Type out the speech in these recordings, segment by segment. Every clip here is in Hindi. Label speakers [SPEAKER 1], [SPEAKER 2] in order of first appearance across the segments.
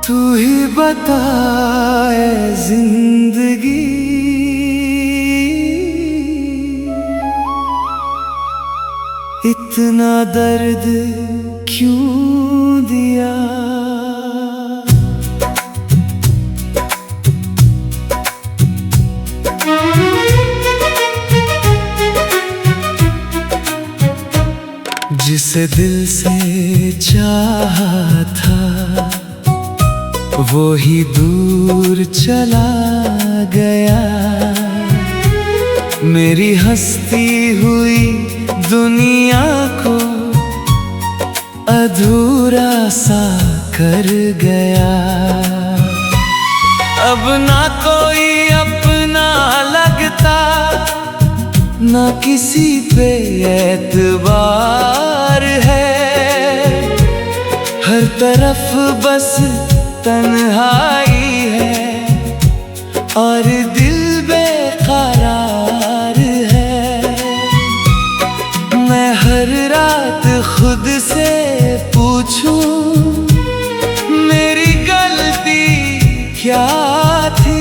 [SPEAKER 1] तू ही बता ऐ जिंदगी, इतना दर्द क्यों दिया। जिसे दिल से चाहा था वो ही दूर चला गया। मेरी हंसती हुई दुनिया को अधूरा सा कर गया। अब ना कोई अपना लगता, ना किसी पे एतबार है। हर तरफ बस तन्हाई है और दिल बेकरार है। मैं हर रात खुद से पूछूं मेरी गलती क्या थी।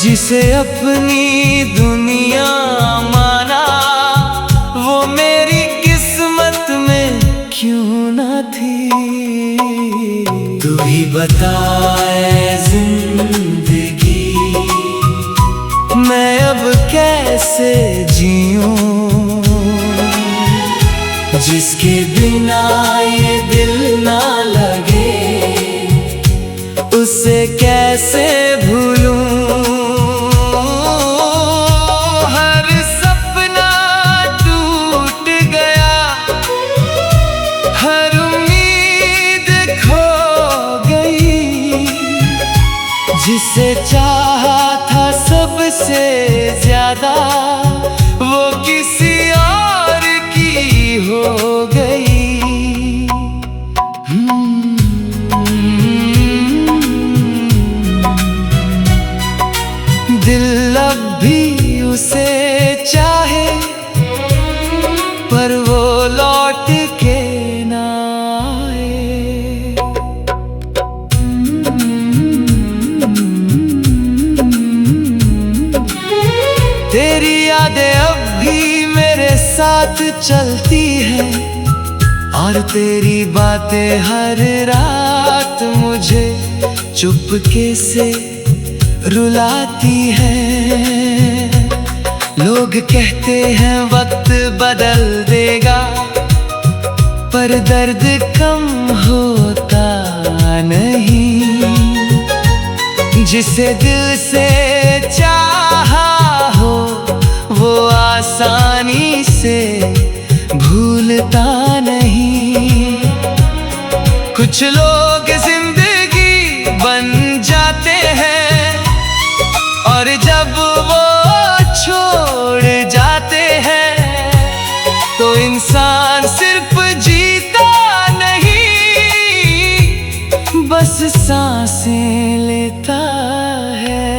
[SPEAKER 1] जिसे अपनी दुनिया माना वो मेरी किस्मत में क्यों ना थी। तू ही बता ऐ जिंदगी, मैं अब कैसे जीऊं। जिसके बिना ये दिल ना लगे उसे कैसे भूलूं। हर सपना टूट गया, हर उम्मीद खो गई। जिसे चाहा था सबसे ज्यादा वो किसी और की हो गई। दिल अब भी उसे चाहे पर वो लौट के ना आए। तेरी यादें अब भी मेरे साथ चलती हैं और तेरी बातें हर रात मुझे चुपके से रुलाती है। लोग कहते हैं वक्त बदल देगा पर दर्द कम होता नहीं। जिसे दिल से चाहा हो वो आसानी से भूलता नहीं। कुछ लोग जिंदगी बन जाते हैं और जब वो छोड़ जाते हैं तो इंसान सिर्फ जीता नहीं बस सांसें लेता है।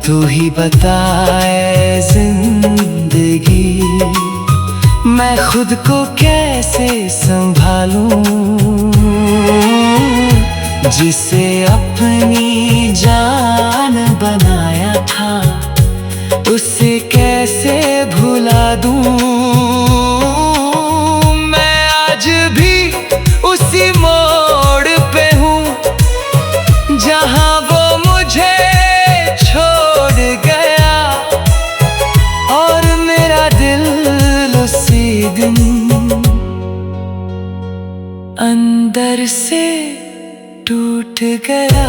[SPEAKER 1] तू ही बता ऐ जिंदगी, मैं खुद को कैसे संभालूं। जिसे अपनी जान बनाया था उसे कैसे भुला दूं। मैं आज भी उसी मोड़ पे हूँ जहाँ वो मुझे छोड़ गया और मेरा दिल उसी दिन अंदर से टूट गया।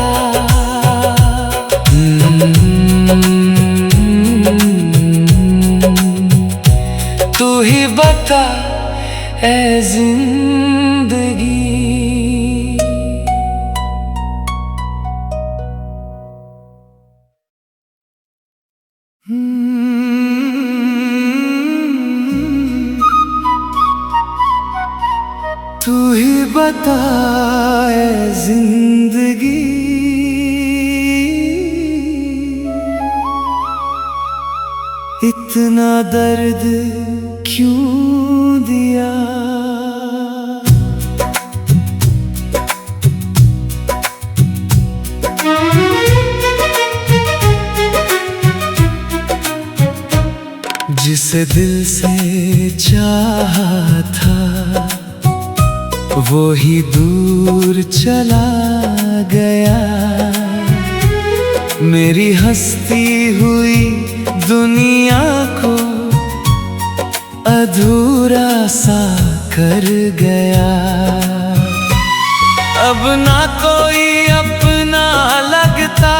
[SPEAKER 1] तू ही बता ऐ जिंदगी। तू ही बता ऐ जिंदगी, इतना दर्द क्यों दिया। जिसे दिल से चाहा था वो ही दूर चला गया। मेरी हंसती हुई दुनिया को अधूरा सा कर गया। अब ना कोई अपना लगता,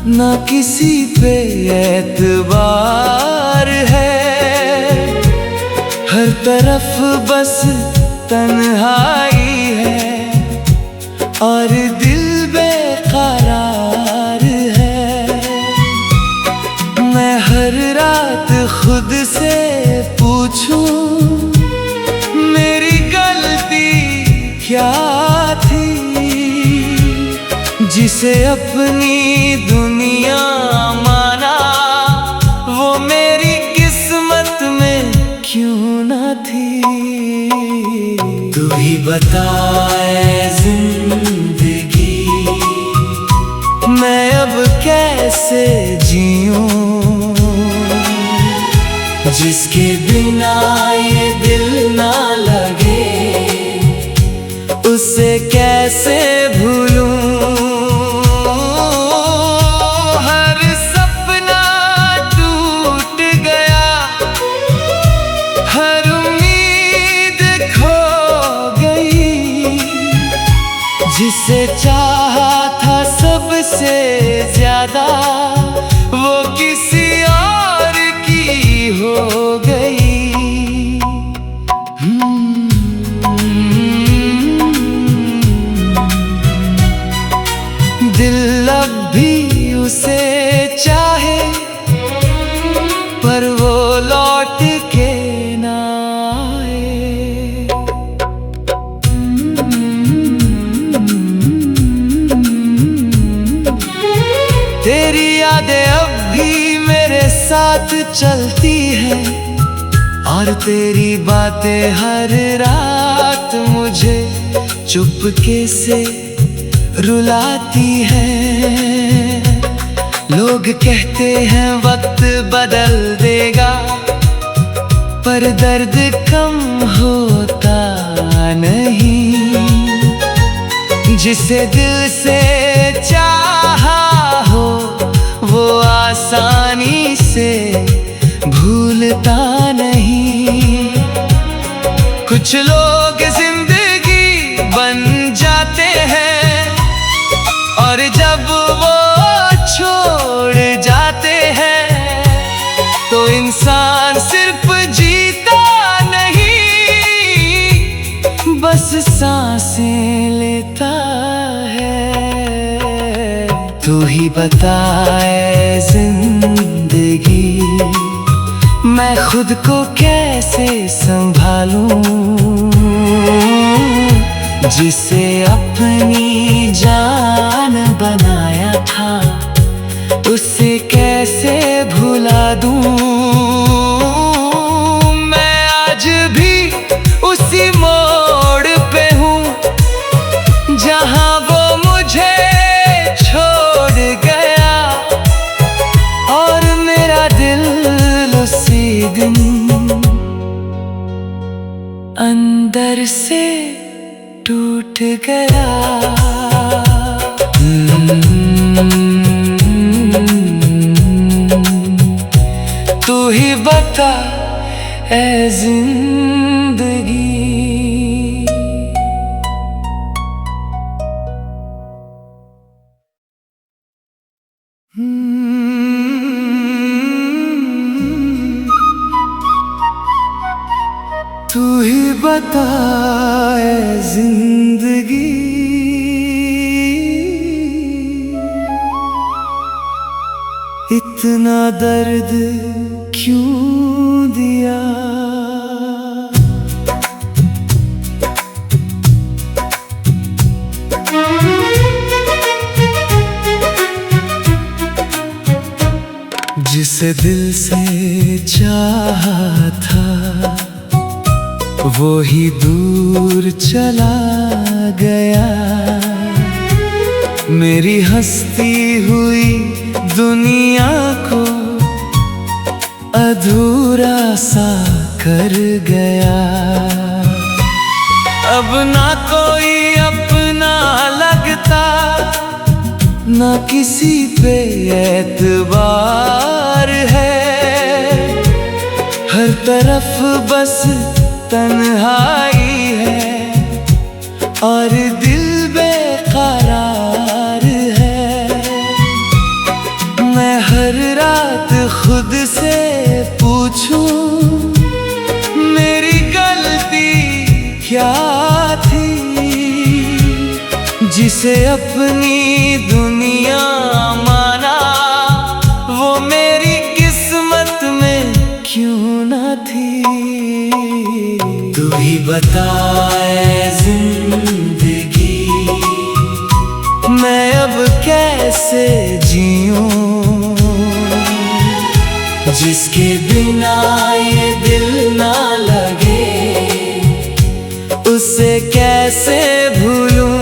[SPEAKER 1] ना किसी पे एतबार है। हर तरफ बस तन्हाई है और दिल बेकरार है। मैं हर रात खुद से पूछूं मेरी गलती क्या थी। जिसे अपनी दुनिया माना वो मेरी किस्मत में क्यों ना थी। तू ही बता ऐ जिंदगी मैं अब कैसे जीऊं। जिसके बिना ये दिल ना लगे उसे कैसे भूलूं। जिसे चाहा था सबसे ज्यादा वो किसी और की हो गई। दिल अब भी उसे चाहे पर वो लौट के ना आए। तेरी यादें अब भी मेरे साथ चलती है और तेरी बातें हर रात मुझे चुपके से रुलाती है। लोग कहते हैं वक्त बदल देगा पर दर्द कम होता नहीं। जिसे दिल से चाहा हो वो आसानी से भूलता नहीं। कुछ लोग जिंदगी बन जाते हैं और जब वो छोड़ जाते हैं तो इंसान सिर्फ जीता नहीं बस सांसें लेता है। तू ही बता ऐ जिंदगी मैं खुद को कैसे संभालूं। जिसे अपनी जान बनाया था उसे कैसे भुला दूं। मैं आज भी उसी मोड़ पे हूँ जहाँ वो मुझे छोड़ गया और मेरा दिल उसी दिन अंदर से टूट गया। तू ही बता ऐ जिंदगी। तू ही बता ऐ जिंदगी इतना दर्द क्यों दिया। जिसे जिसे दिल से चाहा था वो ही दूर चला गया। मेरी हंसती हुई दुनिया को अधूरा सा कर गया। अब ना कोई अपना लगता, ना किसी पे एतबार है। हर तरफ बस तन्हाई है और दिल बेकरार है। मैं हर रात खुद से पूछूं मेरी गलती क्या थी, जिसे अपनी दुनिया माना वो मेरी किस्मत में क्यों ना थी। तू ही बता ऐ जिंदगी मैं अब कैसे जीऊं, जिसके बिना ये दिल ना लगे उसे कैसे भूलूं।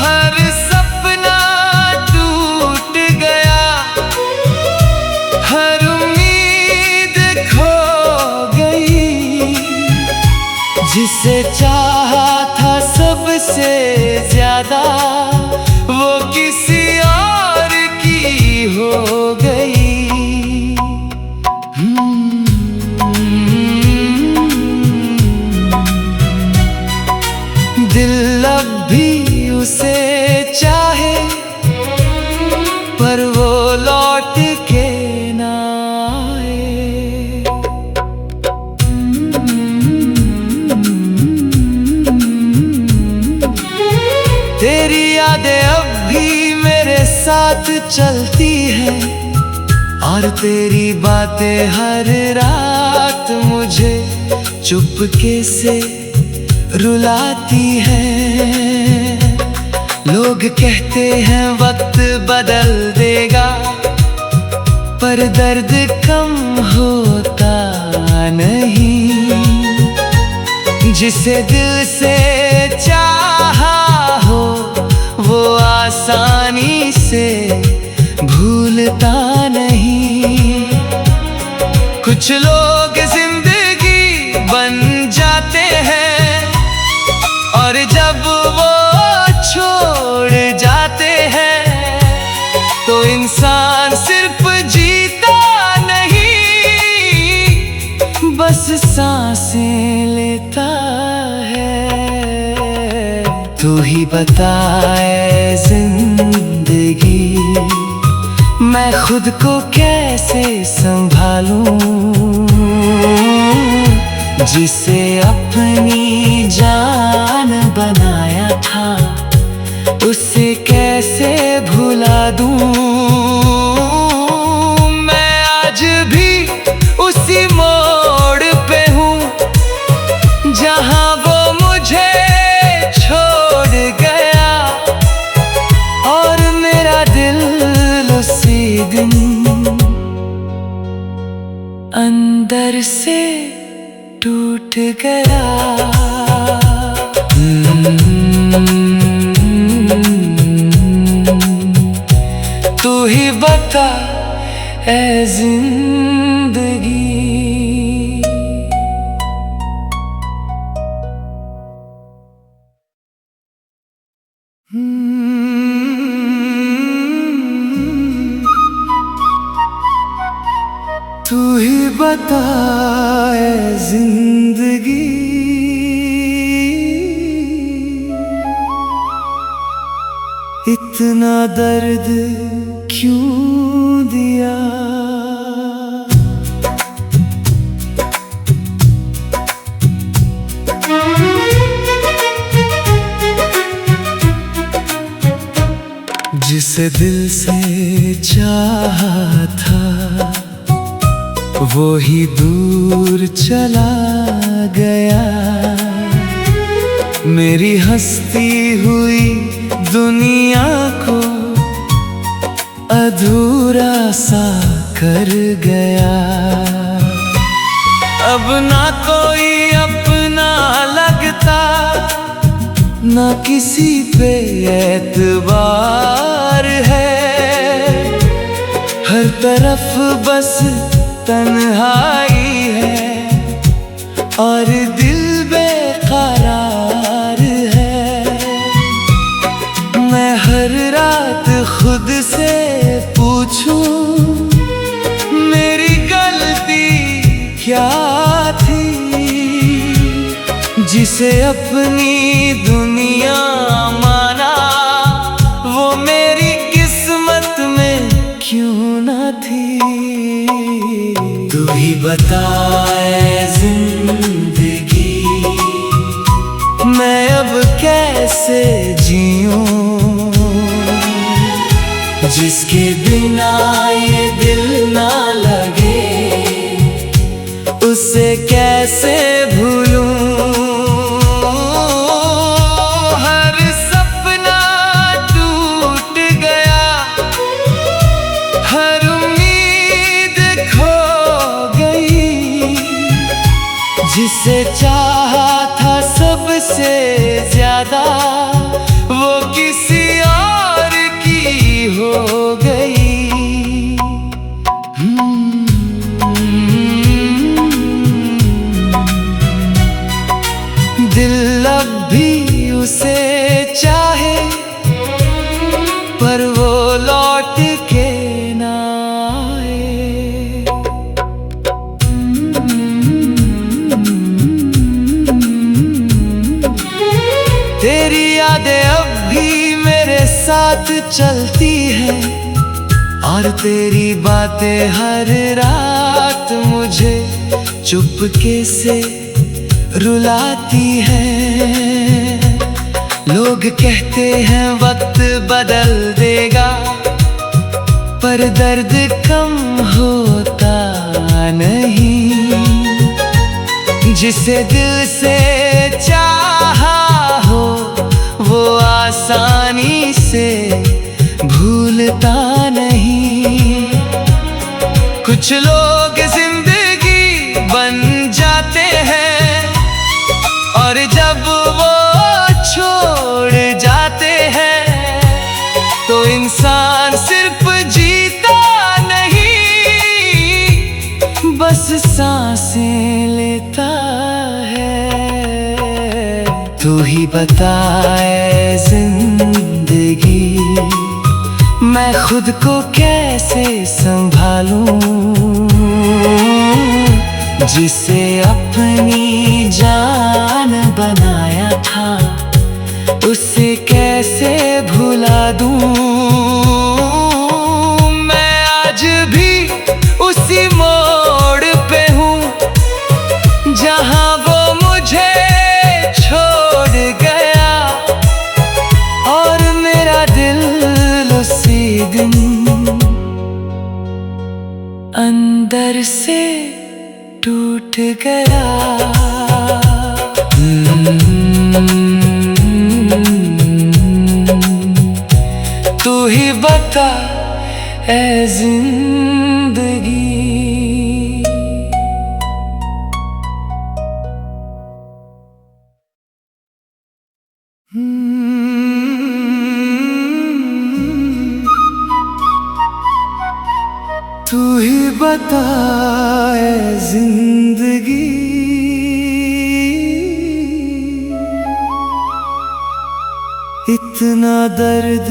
[SPEAKER 1] हर सपना टूट गया, हर उम्मीद खो गई। जिसे चाहा था सबसे ज्यादा वो किसी और की हो गई। दिल अब भी उसे चाहे पर वो लौट के ना आए। तेरी यादें अब भी मेरे साथ चलती है और तेरी बातें हर रात मुझे चुपके से रुलाती है। लोग कहते हैं वक्त बदल देगा पर दर्द कम होता नहीं। जिसे दिल से चाहा हो वो आसानी से भूलता नहीं। कुछ लोग जिंदगी बन जाते हैं और जब वो छोड़ जाते हैं तो इंसान सिर्फ जीता नहीं बस सांसें लेता है। तू ही बता ऐ जिंदगी मैं खुद को कैसे संभालूं, जिसे अपनी जान बनाया था उसे कैसे भुला दूं। मैं आज भी उसी मोड़ पे हूँ जहाँ वो मुझे छोड़ गया और मेरा दिल उसी दिन अंदर से टूट गया। तू ही बता ऐ जिंदगी। तू ही बता ऐ जिंदगी इतना दर्द क्यों दिया। जिसे दिल से चाहा था वो ही दूर चला गया। मेरी हंसती हुई दुनिया को अधूरा सा कर गया। अब ना कोई अपना लगता, ना किसी पे एतबार है। हर तरफ बस तन्हाई है और दिल बेकरार है। मैं हर रात खुद से पूछूं, मेरी गलती क्या थी, जिसे अपनी दुनिया माना, वो मेरी किस्मत में क्यों ना थी। तू ही बता ऐ जिंदगी, मैं अब कैसे जीऊं, जिसके बिना ये दिल ना लगे, उसे कैसे भूलूं। हर सपना टूट गया, हर उम्मीद खो गई, जिसे चाहा था सबसे ज्यादा, वो किसी और की हो गई। दिल अब भी उसे चाहे, पर वो लौट के ना आए। तेरी यादें अब भी मेरे साथ चलती है, और तेरी बातें हर रात मुझे चुपके से रुलाती है। लोग कहते हैं वक्त बदल देगा, पर दर्द कम होता नहीं। जिसे दिल से चाहा हो, वो आसानी से भूलता नहीं। कुछ लोग जिंदगी बन जाते हैं, और जब वो छोड़ जाते हैं, तो इंसान सिर्फ जीता नहीं, बस सांसें लेता है। तू ही बता ऐ जिंदगी, मैं खुद को कैसे संभालूं, जिसे अपनी जान बनाया था, उसे कैसे भुला दूं। मैं आज भी उसी मोड़ पे हूँ, जहाँ वो मुझे छोड़ गया, और मेरा दिल उसी दिन अंदर से टूट गया। तू ही बता ऐ जिंदगी। तू ही बता ऐ जिंदगी, इतना दर्द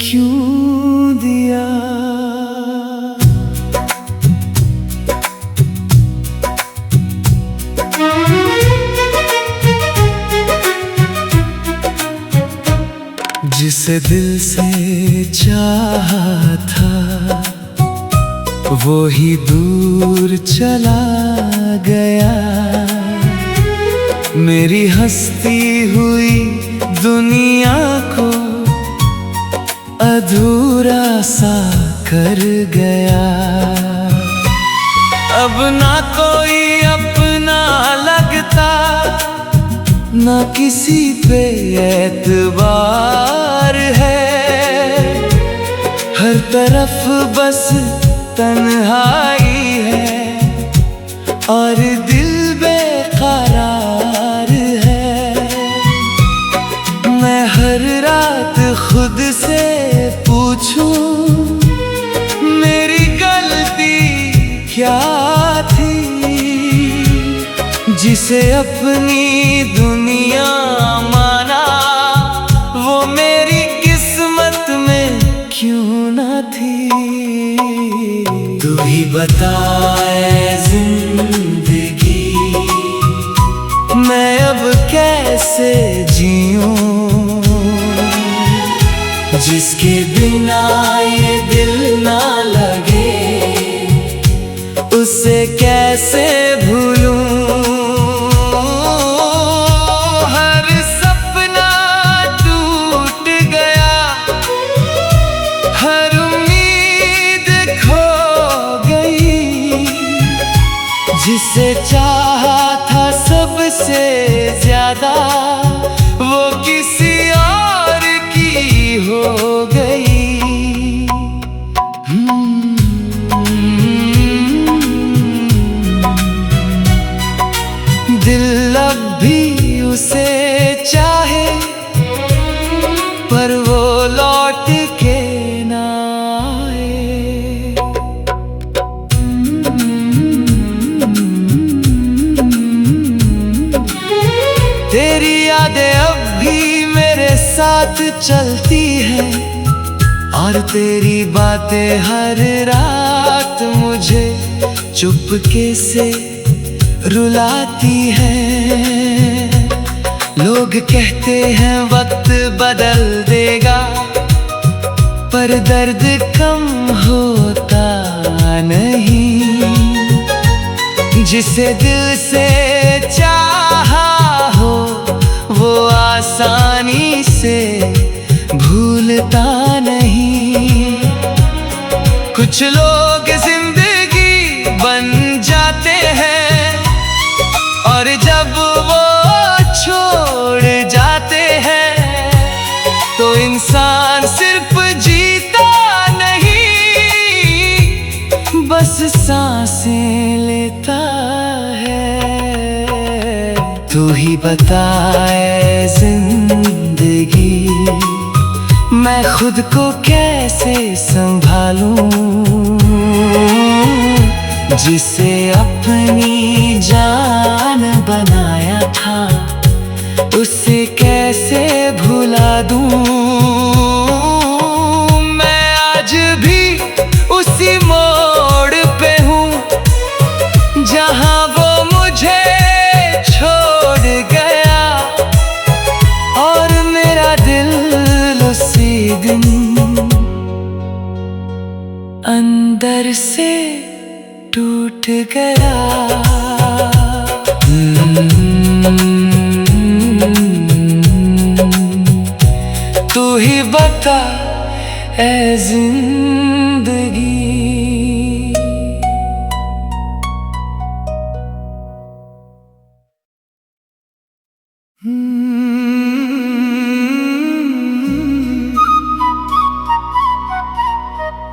[SPEAKER 1] क्यों दिया। जिसे दिल से चाहा था, वो ही दूर चला गया। मेरी हंसती हुई दुनिया को अधूरा सा कर गया। अब ना कोई अपना लगता, ना किसी पे एतबार है। हर तरफ बस तन्हाई है और दिल बेकरार है। मैं हर रात खुद से पूछूं मेरी गलती क्या थी, जिसे अपनी दुनिया माना वो मेरी किस्मत में क्यों ना थी। तू ही बता ऐ जिंदगी मैं अब कैसे जीऊं, जिसके बिना ये दिल ना लगे उसे कैसे भूलूं। हर सपना टूट गया, हर उम्मीद खो गई, जिसे चाहा था सबसे ज्यादा वो किसी और की हो गई। दिल अब भी उसे चाहे पर वो लौट के ना आए। तेरी यादें अब भी मेरे साथ चलती है और तेरी बातें हर रात मुझे चुपके से रुलाती है। लोग कहते हैं वक्त बदल देगा पर दर्द कम होता नहीं। जिसे दिल से चाहा हो वो आसानी से भूलता नहीं। कुछ लोग जिंदगी बन जाते हैं और जब वो छोड़ जाते हैं तो इंसान सिर्फ जीता नहीं बस सांसें लेता है। तू ही बता ऐ जिंदगी मैं खुद को कैसे संभालूं, जिसे अपनी जान बनाया था उसे कैसे भुला दूं। मैं आज भी उसी मोड़ पे हूँ जहाँ वो मुझे छोड़ गया और मेरा दिल उसी दिन अंदर से टूट गया। तू ही बता ऐ जिंदगी।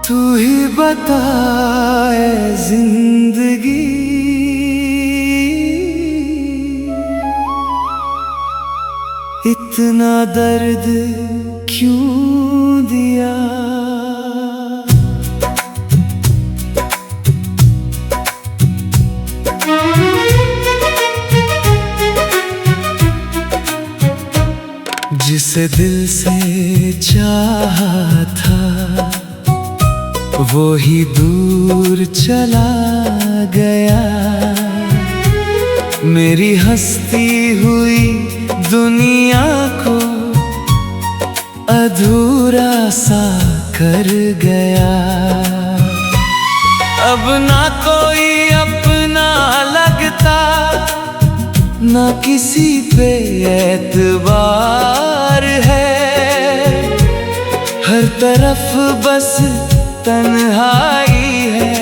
[SPEAKER 1] तू ही बता ऐ जिंदगी इतना दर्द क्यों दिया। जिसे दिल से चाहा था वो ही दूर चला गया। मेरी हंसती हुई दुनिया को अधूरा सा कर गया। अब ना कोई अपना लगता ना किसी पे एतबार है। हर तरफ बस तन्हाई है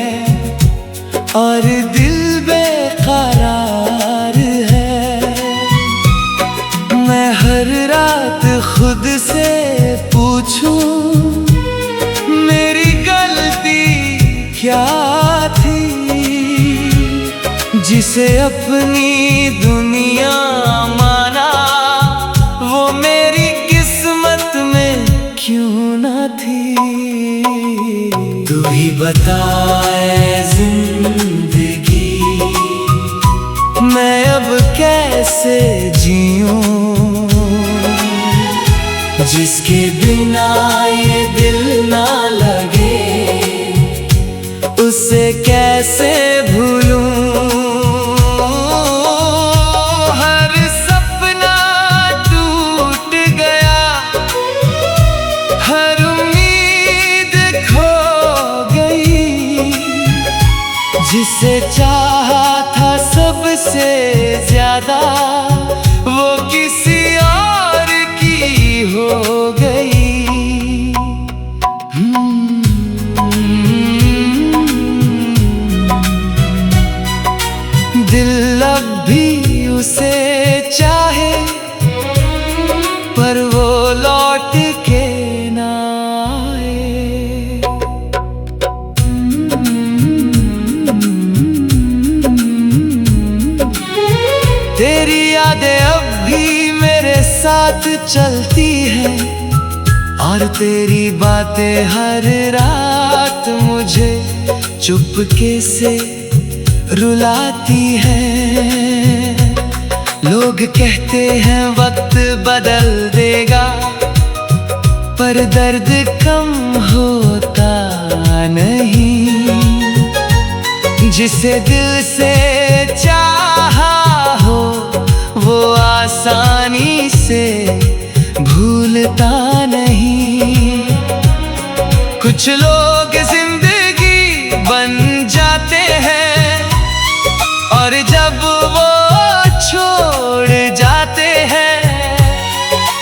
[SPEAKER 1] और दिल बेकरार है। मैं हर रात खुद से पूछूं मेरी थी, जिसे अपनी दुनिया माना, वो मेरी किस्मत में क्यों ना थी। तू ही बता ऐ जिंदगी, मैं अब कैसे जीऊं, जिसके बिना ये दिल ना लगे, उसे कैसे भूलूं। हर सपना टूट गया, हर उम्मीद खो गई, जिसे चाहा था सबसे ज्यादा, वो किसी और की हो गई। दिल अब भी उसे चाहे, पर वो लौट के ना आए। तेरी यादें अब भी मेरे साथ चलती हैं, और तेरी बातें हर रात मुझे चुपके से रुलाती है। लोग कहते हैं वक्त बदल देगा, पर दर्द कम होता नहीं। जिसे दिल से चाहा हो, वो आसानी से भूलता नहीं। कुछ लोग जिंदगी बन जाते हैं, और जब वो छोड़ जाते हैं,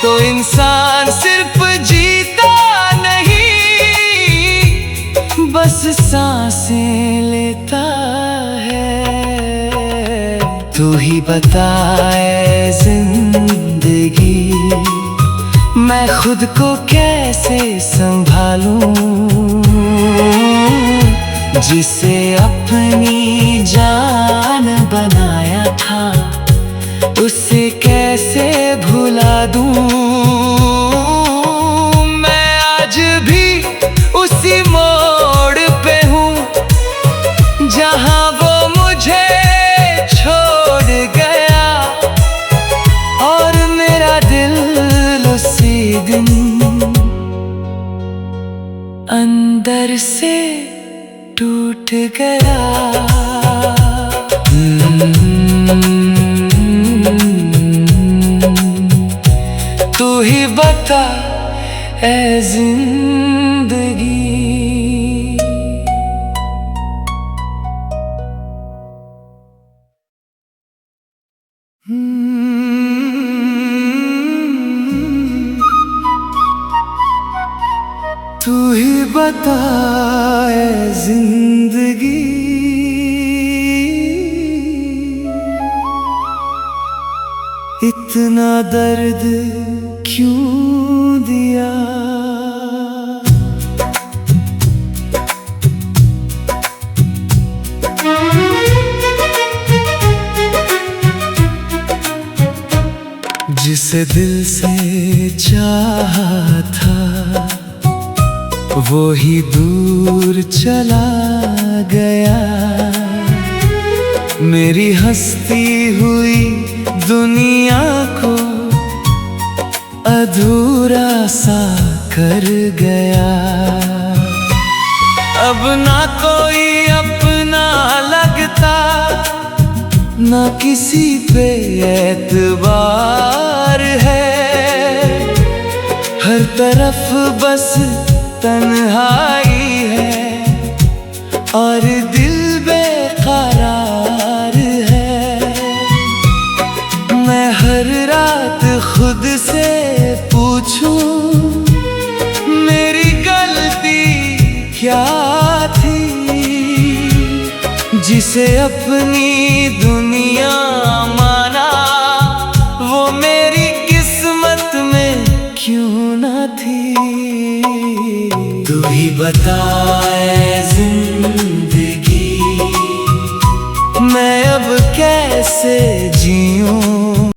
[SPEAKER 1] तो इंसान सिर्फ जीता नहीं, बस सांसें लेता है। तू ही बता ऐ जिंदगी, मैं खुद को कैसे संभालूं, जिसे अपनी जान बनाया था, उसे कैसे भुला दूं। मैं आज भी उसी मोड़ पे हूँ, जहाँ वो मुझे छोड़ गया, और मेरा दिल उसी दिन अंदर से टूट गया। तू ही बता ऐ जिंदगी। तू ही बता ऐ जिंदगी, इतना दर्द क्यों दिया। जिसे दिल से चाहा था, वो ही दूर चला गया। मेरी हंसती हुई दुनिया को अधूरा सा कर गया। अब ना कोई अपना लगता, ना किसी पे एतबार है। हर तरफ बस तन्हाई है, और दिल बेकरार है। मैं हर रात खुद से पूछूं, मेरी गलती क्या थी, जिसे अपनी दुनिया माना, वो मेरी किस्मत में क्यों ना थी। तू ही बता ऐ जिंदगी, अब कैसे जीऊं।